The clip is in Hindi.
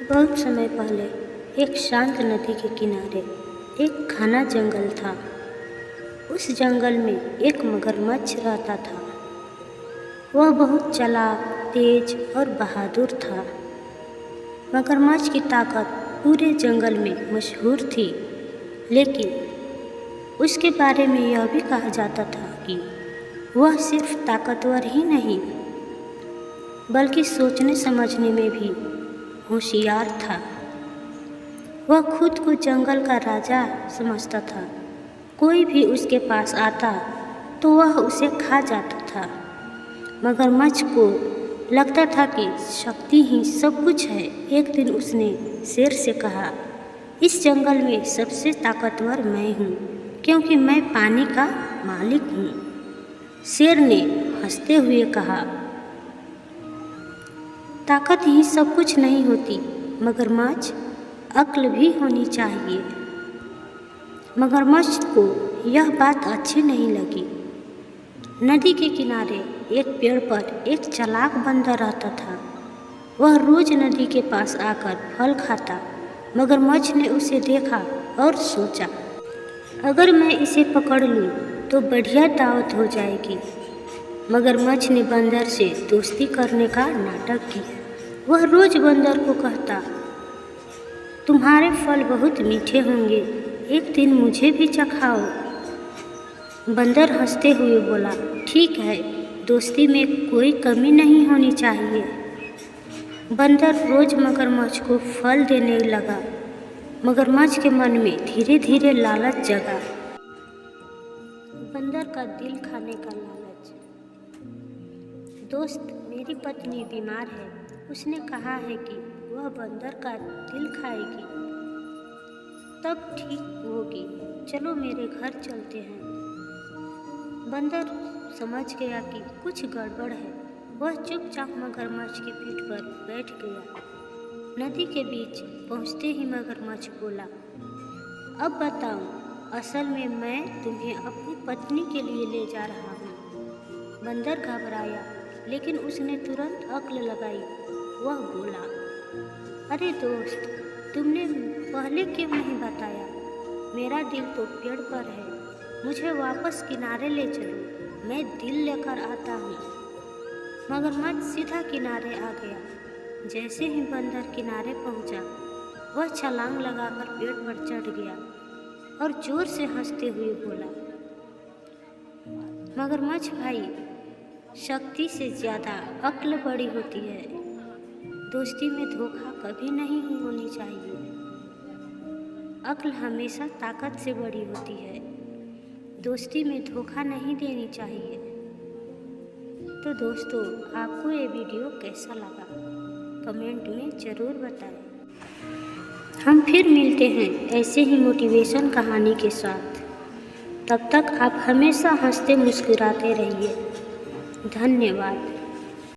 बहुत समय पहले एक शांत नदी के किनारे एक घना जंगल था। उस जंगल में एक मगरमच्छ रहता था। वह बहुत चालाक, तेज और बहादुर था। मगरमच्छ की ताकत पूरे जंगल में मशहूर थी, लेकिन उसके बारे में यह भी कहा जाता था कि वह सिर्फ ताकतवर ही नहीं, बल्कि सोचने समझने में भी होशियार था। वह खुद को जंगल का राजा समझता था। कोई भी उसके पास आता तो वह उसे खा जाता था। मगरमच्छ को लगता था कि शक्ति ही सब कुछ है। एक दिन उसने शेर से कहा, इस जंगल में सबसे ताकतवर मैं हूँ, क्योंकि मैं पानी का मालिक हूँ। शेर ने हंसते हुए कहा, ताकत ही सब कुछ नहीं होती मगरमच्छ, अक्ल भी होनी चाहिए। मगरमच्छ को यह बात अच्छी नहीं लगी। नदी के किनारे एक पेड़ पर एक चालाक बंदर रहता था। वह रोज नदी के पास आकर फल खाता। मगरमच्छ ने उसे देखा और सोचा, अगर मैं इसे पकड़ लूँ तो बढ़िया दावत हो जाएगी। मगरमच्छ ने बंदर से दोस्ती करने का नाटक किया। वह रोज बंदर को कहता, तुम्हारे फल बहुत मीठे होंगे, एक दिन मुझे भी चखाओ। बंदर हंसते हुए बोला, ठीक है, दोस्ती में कोई कमी नहीं होनी चाहिए। बंदर रोज मगरमच्छ को फल देने लगा। मगरमच्छ के मन में धीरे धीरे लालच जगा। बंदर का दिल खाने का लालच। दोस्त, मेरी पत्नी बीमार है। उसने कहा है कि वह बंदर का दिल खाएगी, तब ठीक होगी। चलो मेरे घर चलते हैं। बंदर समझ गया कि कुछ गड़बड़ है। वह चुपचाप मगरमच्छ की पीठ पर बैठ गया। नदी के बीच पहुंचते ही मगरमच्छ बोला, अब बताओ, असल में मैं तुम्हें अपनी पत्नी के लिए ले जा रहा हूँ। बंदर घबराया, लेकिन उसने तुरंत अक्ल लगाई। वह बोला, अरे दोस्त, तुमने पहले क्यों नहीं बताया? मेरा दिल तो पेड़ पर है। मुझे वापस किनारे ले चलो, मैं दिल लेकर आता हूँ। मगरमच्छ सीधा किनारे आ गया। जैसे ही बंदर किनारे पहुँचा, वह छलांग लगाकर पेड़ पर चढ़ गया और जोर से हंसते हुए बोला, मगरमच्छ भाई, शक्ति से ज़्यादा अक्ल बड़ी होती है। दोस्ती में धोखा कभी नहीं होनी चाहिए। अक्ल हमेशा ताकत से बड़ी होती है। दोस्ती में धोखा नहीं देनी चाहिए। तो दोस्तों, आपको ये वीडियो कैसा लगा कमेंट में ज़रूर बताएं। हम फिर मिलते हैं ऐसे ही मोटिवेशन कहानी के साथ। तब तक आप हमेशा हंसते मुस्कुराते रहिए। धन्यवाद।